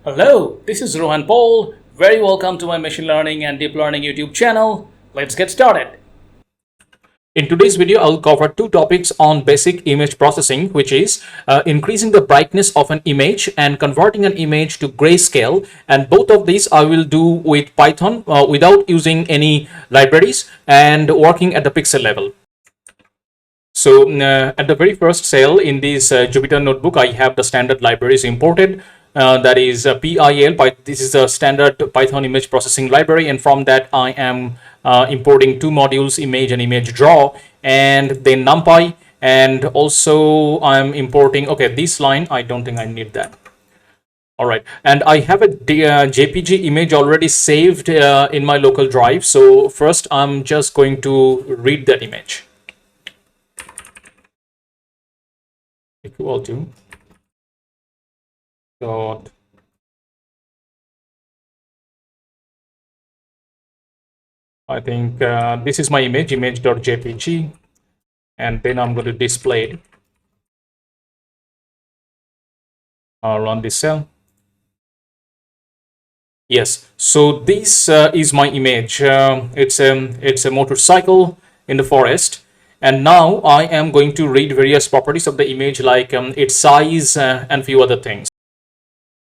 Hello, this is Rohan-Paul. Very welcome to my machine learning and deep learning YouTube channel. Let's get started. In today's video, I'll cover two topics on basic image processing, which is increasing the brightness of an image and converting an image to grayscale. And both of these I will do with Python without using any libraries and working at the pixel level. So at the very first cell in this Jupyter notebook, I have the standard libraries imported. That is PIL. This is a standard Python image processing library, and from that I am importing two modules, image and image draw, and then NumPy, and also I'm importing. Okay, this line I don't think I need that. All right, and I have a JPG image already saved in my local drive. So first I'm just going to read that image. Equal to dot I think this is my image.jpg, and then I'm going to display it. Run this cell. Yes, so this is my image. It's a motorcycle in the forest. And now I am going to read various properties of the image, like its size and few other things.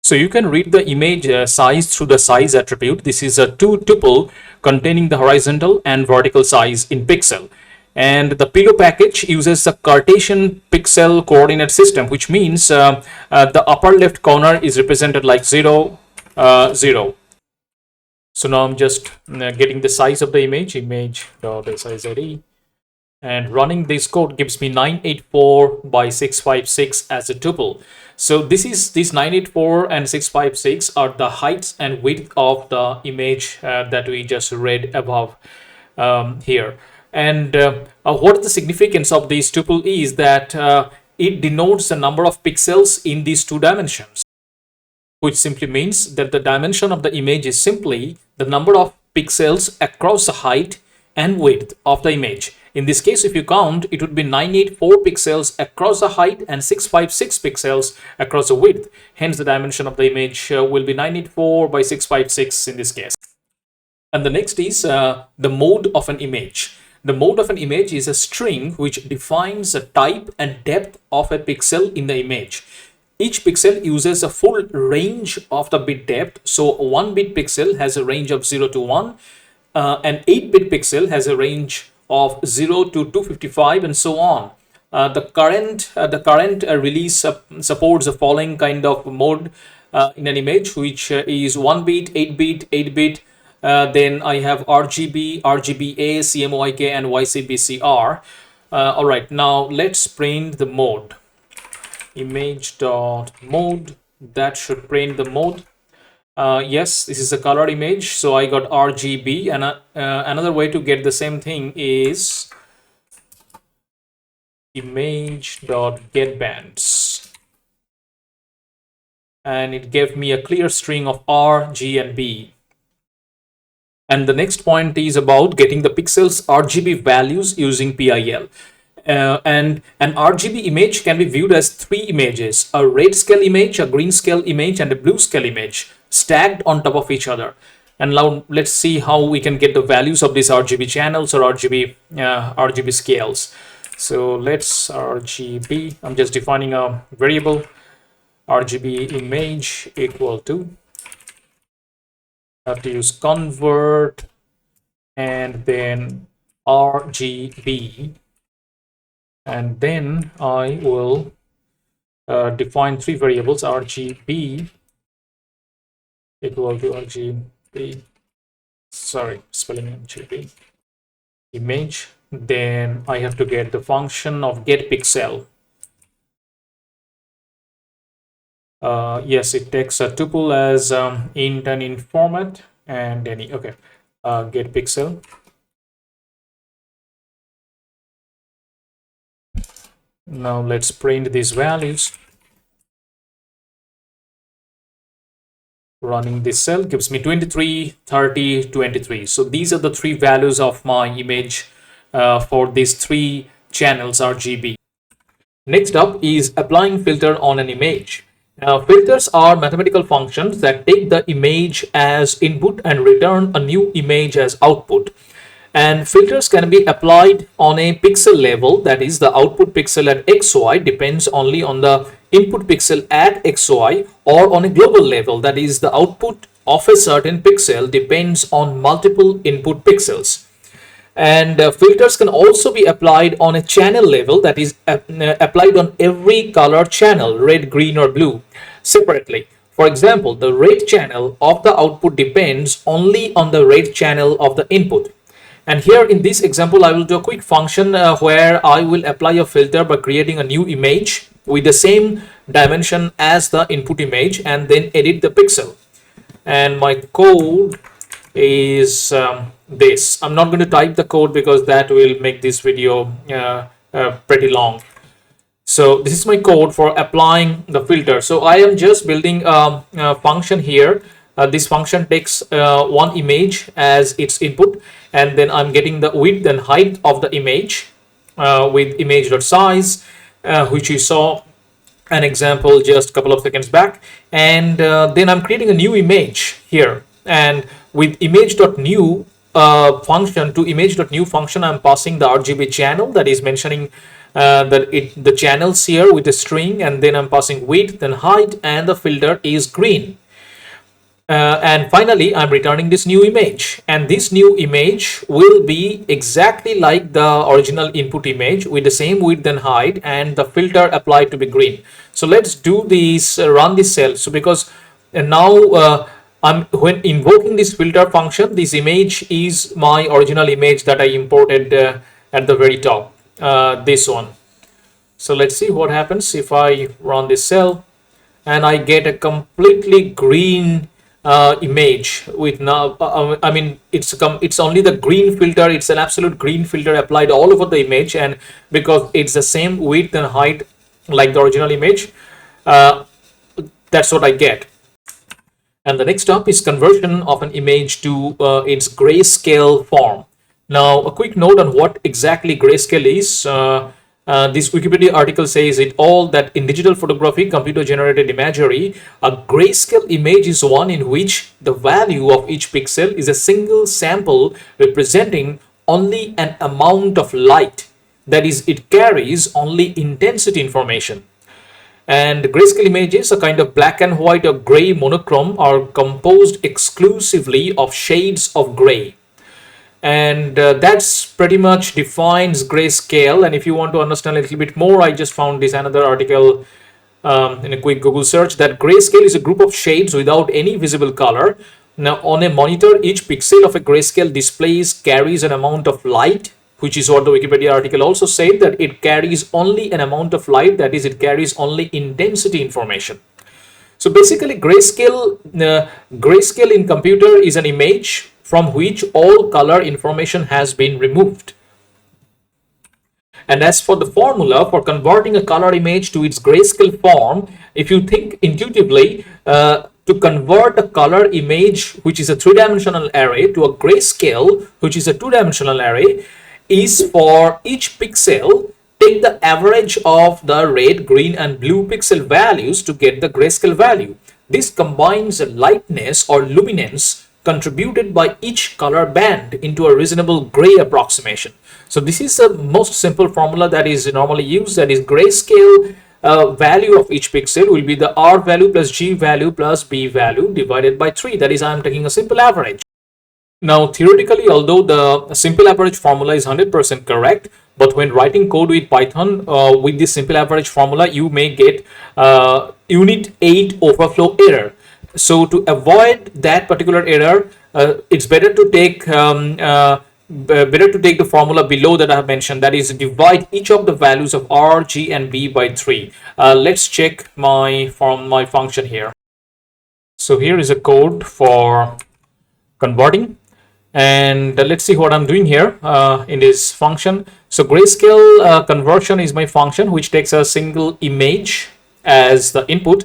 So you can read the image size through the size attribute. This is a two tuple containing the horizontal and vertical size in pixel. And the pillow package uses a Cartesian pixel coordinate system, which means the upper left corner is represented like 0, 0. So now I'm just getting the size of the image.size.e. And running this code gives me 984 by 656 as a tuple. So this 984 and 656 are the heights and width of the image that we just read above here. And what the significance of this tuple is that it denotes the number of pixels in these two dimensions, which simply means that the dimension of the image is simply the number of pixels across the height and width of the image. In this case, if you count, it would be 984 pixels across the height and 656 pixels across the width. Hence, the dimension of the image will be 984 by 656 in this case. And the next is the mode of an image. The mode of an image is a string which defines the type and depth of a pixel in the image. Each pixel uses a full range of the bit depth. So 1-bit pixel has a range of 0 to 1. An 8-bit pixel has a range of 0 to 255 and so on. The current release supports the following kind of mode in an image, which is 1-bit, 8-bit, 8-bit. Then I have RGB, RGBA, CMYK, and YCBCR. All right, now let's print the mode. Image.mode, that should print the mode. Yes, this is a color image, so I got RGB, and another way to get the same thing is image.getBands, and it gave me a clear string of R, G, and B. And the next point is about getting the pixels RGB values using PIL. And an RGB image can be viewed as three images: a red scale image, a green scale image, and a blue scale image, stacked on top of each other. And now let's see how we can get the values of these RGB channels or RGB scales. So let's RGB, I'm just defining a variable, RGB image equal to, have to use convert and then RGB, and then I will define three variables: RGB equal to RGB, sorry, spelling RGB, image. Then I have to get the function of getPixel. Yes, it takes a tuple as int and int format, and any getPixel. Now let's print these values. Running this cell gives me 23, 30, 23. So these are the three values of my image for these three channels RGB. Next up is applying filter on an image. Filters are mathematical functions that take the image as input and return a new image as output. And filters can be applied on a pixel level, that is, the output pixel at xy depends only on the input pixel at xy, or on a global level, that is, the output of a certain pixel depends on multiple input pixels. And filters can also be applied on a channel level, that is applied on every color channel, red, green or blue, separately. For example, the red channel of the output depends only on the red channel of the input. And here in this example, I will do a quick function where I will apply a filter by creating a new image with the same dimension as the input image and then edit the pixel. And my code is this. I'm not going to type the code because that will make this video pretty long. So this is my code for applying the filter. So I am just building a function here. This function takes one image as its input, and then I'm getting the width and height of the image with image.size, which you saw an example just a couple of seconds back. And then I'm creating a new image here, and with image.new function to image.new function, I'm passing the RGB channel, that is mentioning the channels here with a string, and then I'm passing width and height, and the filter is green. And finally, I'm returning this new image, and this new image will be exactly like the original input image with the same width and height, and the filter applied to be green. So let's do this, run this cell. So because now when invoking this filter function, this image is my original image that I imported at the very top, this one. So let's see what happens if I run this cell, and I get a completely green image with now I mean it's only the green filter, it's an absolute green filter applied all over the image, and because it's the same width and height like the original image, that's what I get. And the next up is conversion of an image to its grayscale form. Now a quick note on what exactly grayscale is. This Wikipedia article says it all that in digital photography, computer generated imagery, a grayscale image is one in which the value of each pixel is a single sample representing only an amount of light, that is, it carries only intensity information. And grayscale images, a kind of black and white or gray monochrome, are composed exclusively of shades of gray. And that's pretty much defines grayscale. And if you want to understand a little bit more, I just found this another article in a quick Google search, that grayscale is a group of shades without any visible color. Now on a monitor, each pixel of a grayscale displays carries an amount of light, which is what the Wikipedia article also said, that it carries only an amount of light, that is, it carries only intensity information. So basically grayscale in computer is an image from which all color information has been removed. And as for the formula for converting a color image to its grayscale form, if you think intuitively, to convert a color image, which is a three-dimensional array, to a grayscale, which is a two-dimensional array, is for each pixel, take the average of the red, green, and blue pixel values to get the grayscale value. This combines the lightness or luminance contributed by each color band into a reasonable gray approximation. So this is the most simple formula that is normally used, that is grayscale value of each pixel will be the R value plus G value plus B value divided by 3. That is, I am taking a simple average. Now theoretically, although the simple average formula is 100% correct, but when writing code with Python with this simple average formula, you may get unit 8 overflow error. So to avoid that particular error, it's better to take the formula below that I have mentioned, that is divide each of the values of R, G, and B by 3. Let's check my function here. So here is a code for converting, and let's see what I'm doing here in this function. So grayscale conversion is my function which takes a single image as the input,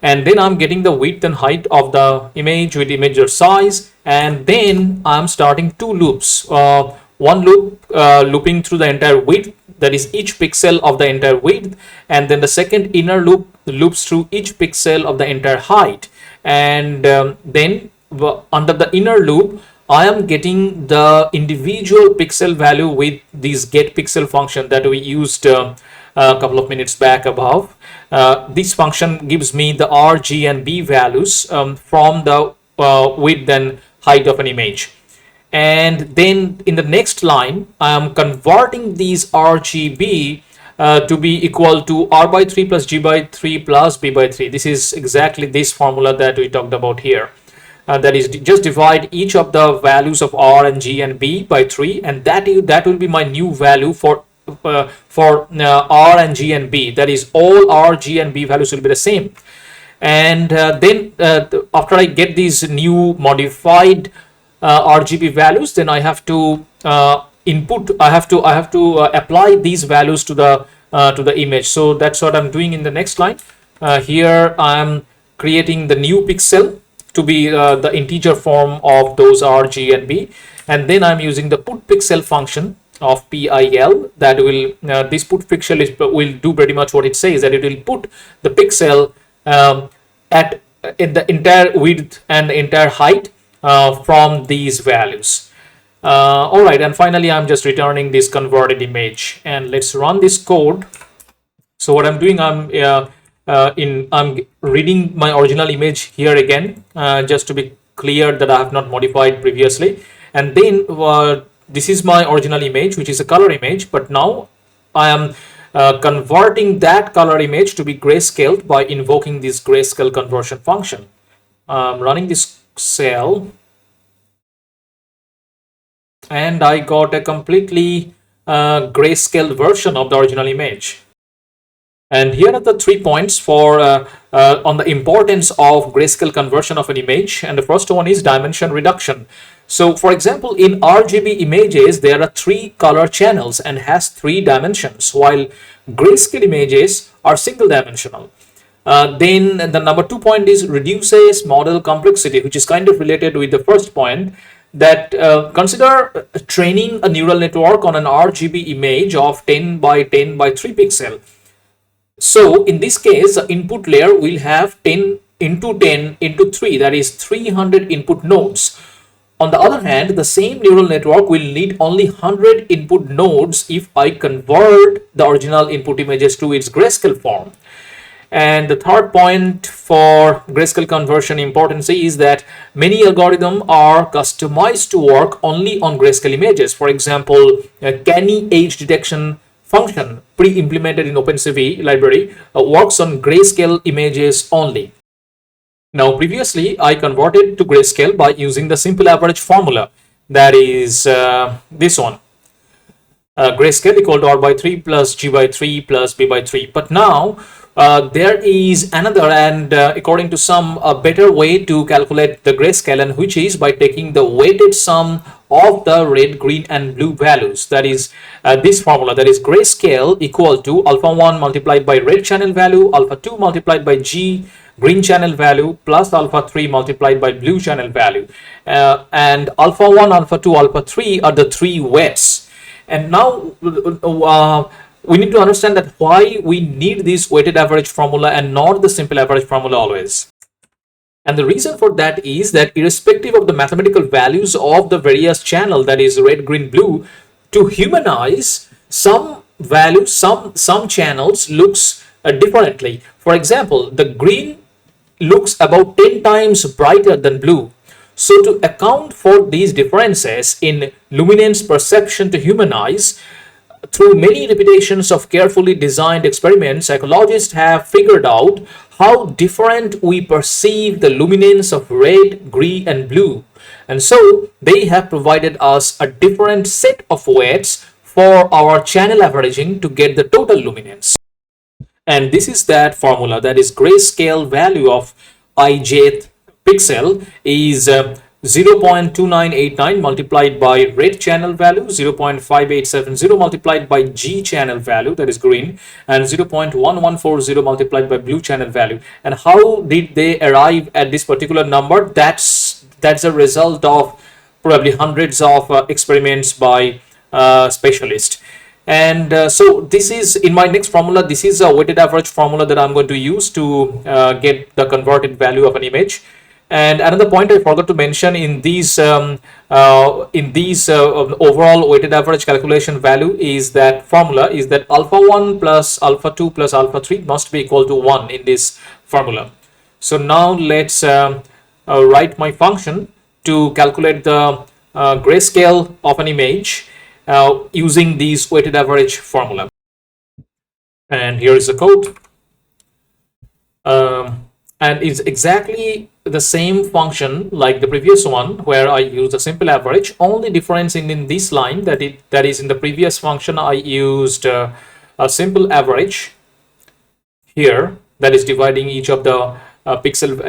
and then I'm getting the width and height of the image with image.size, and then I'm starting two loops. One loop looping through the entire width that is each pixel of the entire width, and then the second inner loop loops through each pixel of the entire height, and then under the inner loop I am getting the individual pixel value with this get pixel function that we used a couple of minutes back above. This function gives me the R, G, and B values from the width and height of an image. And then in the next line, I am converting these RGB to be equal to R by 3 plus G by 3 plus B by 3. This is exactly this formula that we talked about here. That is, just divide each of the values of R and G and B by 3, and that will be my new value for R and G and B. That is, all R, G, and B values will be the same. And then after I get these new modified RGB values, then I have to apply these values to the image. So that's what I'm doing in the next line. Here I'm creating the new pixel to be the integer form of those R, G, and B, and then I'm using the put pixel function of PIL. That will this put pixel will do pretty much what it says, that it will put the pixel in the entire width and the entire height from these values. All right, and finally I'm just returning this converted image, and let's run this code. So what I'm doing, I'm reading my original image here again, just to be clear that I have not modified previously, and then this is my original image, which is a color image, but now I am converting that color image to be grayscaled by invoking this grayscale conversion function. Running this cell, and I got a completely grayscale version of the original image. And here are the 3 points for on the importance of grayscale conversion of an image. And the first one is dimension reduction. So for example, in RGB images, there are 3 color channels and has 3 dimensions, while grayscale images are single dimensional. Then the number 2 point is reduces model complexity, which is kind of related with the first point, that consider training a neural network on an RGB image of 10 by 10 by 3 pixel. So in this case, the input layer will have 10 into 10 into 3, that is 300 input nodes. On the other hand, the same neural network will need only 100 input nodes if I convert the original input images to its grayscale form. And the third point for grayscale conversion importance is that many algorithms are customized to work only on grayscale images. For example, a canny age detection function pre-implemented in OpenCV library works on grayscale images only. Now, previously I converted to grayscale by using the simple average formula, that is this one. Grayscale equal to R by 3 plus G by 3 plus B by 3. But now there is another, and according to some, a better way to calculate the grayscale, and which is by taking the weighted sum of the red, green, and blue values. That is this formula, that is grayscale equal to alpha 1 multiplied by red channel value, alpha 2 multiplied by G green channel value, plus alpha 3 multiplied by blue channel value. And alpha 1, alpha 2, alpha 3 are the 3 weights. And now we need to understand that why we need this weighted average formula and not the simple average formula always. And the reason for that is that irrespective of the mathematical values of the various channel, that is red, green, blue, to humanize some values, some channels looks differently. For example, the green looks about 10 times brighter than blue. So to account for these differences in luminance perception to humanize, through many repetitions of carefully designed experiments, psychologists have figured out how different we perceive the luminance of red, green, and blue. And so they have provided us a different set of weights for our channel averaging to get the total luminance. And this is that formula, that is grayscale value of ijth pixel is 0.2989 multiplied by red channel value, 0.5870 multiplied by G channel value, that is green, and 0.1140 multiplied by blue channel value. And how did they arrive at this particular number? That's a result of probably hundreds of experiments by specialists. And so this is in my next formula. This is a weighted average formula that I'm going to use to get the converted value of an image. And another point I forgot to mention in these overall weighted average calculation value is that formula is that alpha 1 plus alpha 2 plus alpha 3 must be equal to 1 in this formula. So now let's write my function to calculate the grayscale of an image using these weighted average formula. And here is the code. And it's exactly the same function like the previous one where I used a simple average. Only difference in this line that is in the previous function I used a simple average here, that is dividing each of the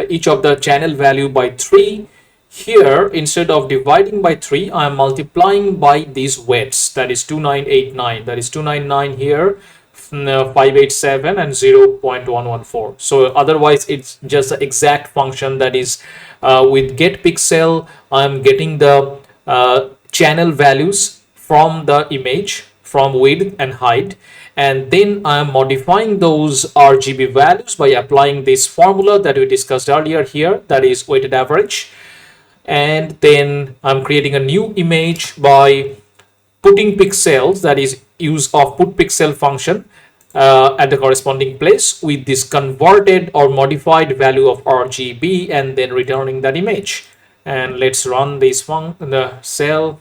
each of the channel value by 3. Here, instead of dividing by 3, I am multiplying by these weights, that is 2989, that is 299 here, 587 and 0.114. So otherwise it's just the exact function, that is with get pixel I'm getting the channel values from the image, from width and height, and then I'm modifying those RGB values by applying this formula that we discussed earlier here, that is weighted average. And then I'm creating a new image by putting pixels, that is use of put pixel function at the corresponding place with this converted or modified value of RGB, and then returning that image. And let's run this function, the cell.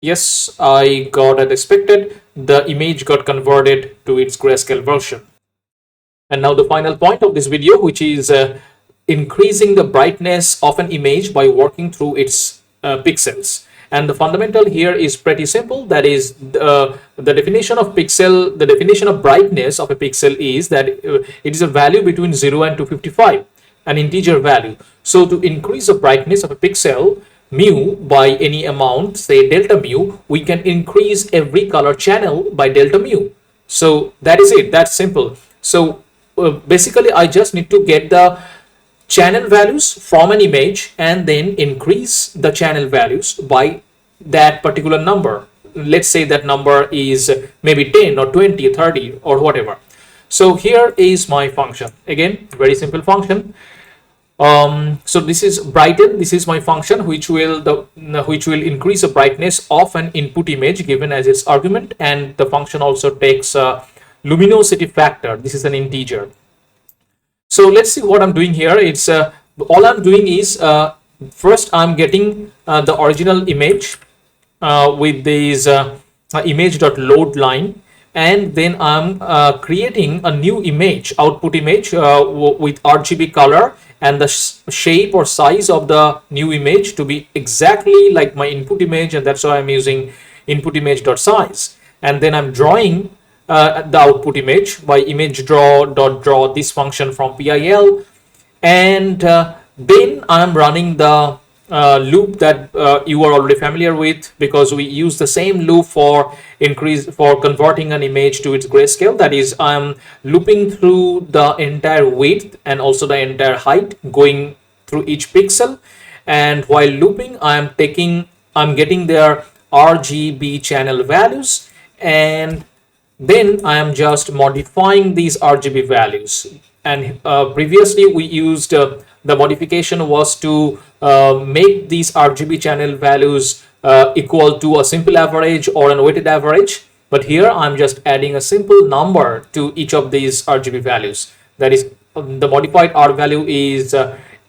Yes, I got as expected. The image got converted to its grayscale version. And now the final point of this video, which is increasing the brightness of an image by working through its pixels. And the fundamental here is pretty simple. That is the definition of pixel, the definition of brightness of a pixel is that it is a value between 0 and 255, an integer value. So to increase the brightness of a pixel mu by any amount, say delta mu, we can increase every color channel by delta mu. So that is it, that's simple. So basically I just need to get the channel values from an image and then increase the channel values by that particular number. Let's say that number is maybe 10 or 20, 30 or whatever. So here is my function. Again, very simple function. So this is brighten. This is my function which will increase the brightness of an input image given as its argument, and the function also takes a luminosity factor. This is an integer. So let's see what I'm doing here. It's all I'm doing is first I'm getting the original image with this image.load line, and then I'm creating a new image, output image with RGB color, and the shape or size of the new image to be exactly like my input image, and that's why I'm using input image.size. And then I'm drawing the output image by image draw this function from PIL, and then I'm running the loop that you are already familiar with, because we use the same loop for converting an image to its grayscale. That is, I'm looping through the entire width and also the entire height, going through each pixel, and while looping I'm getting their RGB channel values, and then I am just modifying these RGB values. And previously we used the modification was to make these RGB channel values equal to a simple average or a weighted average, but here I'm just adding a simple number to each of these RGB values. That is, the modified R value is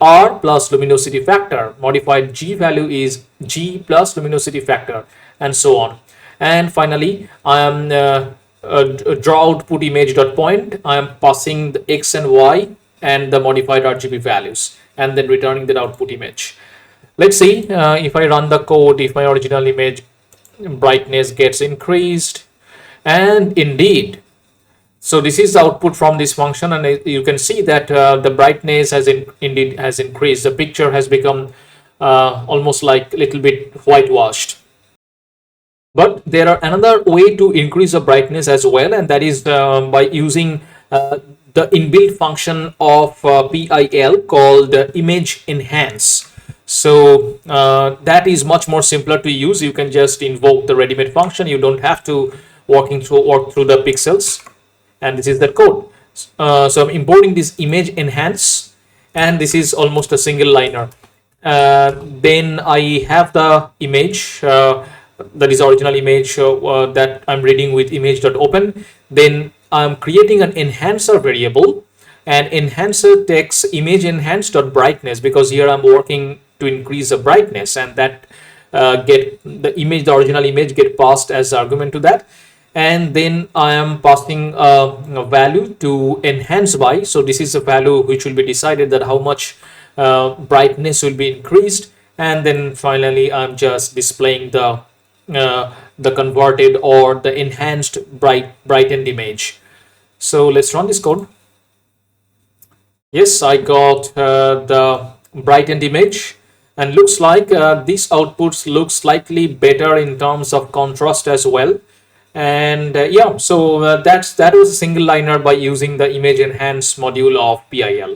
R plus luminosity factor, modified G value is G plus luminosity factor, and so on. And finally I am draw output image dot point. I am passing the X and Y and the modified RGB values, and then returning that output image. Let's see if I run the code, if my original image brightness gets increased, and indeed, so this is the output from this function, and you can see that the brightness has indeed increased. The picture has become almost like a little bit whitewashed. But there are another way to increase the brightness as well, and that is by using the inbuilt function of PIL called image enhance. So that is much more simpler to use. You can just invoke the ready-made function. You don't have to work through the pixels. And this is the code. So I'm importing this image enhance, and this is almost a single liner. Then I have the image, that is original image that I'm reading with image.open. Then I'm creating an enhancer variable, and enhancer takes image enhance.brightness, because here I'm working to increase the brightness, and that get the image, the original image, get passed as argument to that. And then I am passing a value to enhance by. So this is a value which will be decided that how much brightness will be increased. And then finally I'm just displaying the converted or the enhanced brightened image. So let's run this code. Yes, I got the brightened image, and looks like this outputs look slightly better in terms of contrast as well. And yeah, so that was a single liner by using the image enhance module of PIL.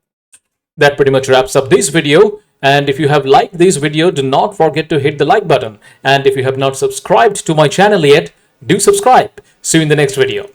That pretty much wraps up this video. And if you have liked this video, do not forget to hit the like button. And if you have not subscribed to my channel yet, do subscribe. See you in the next video.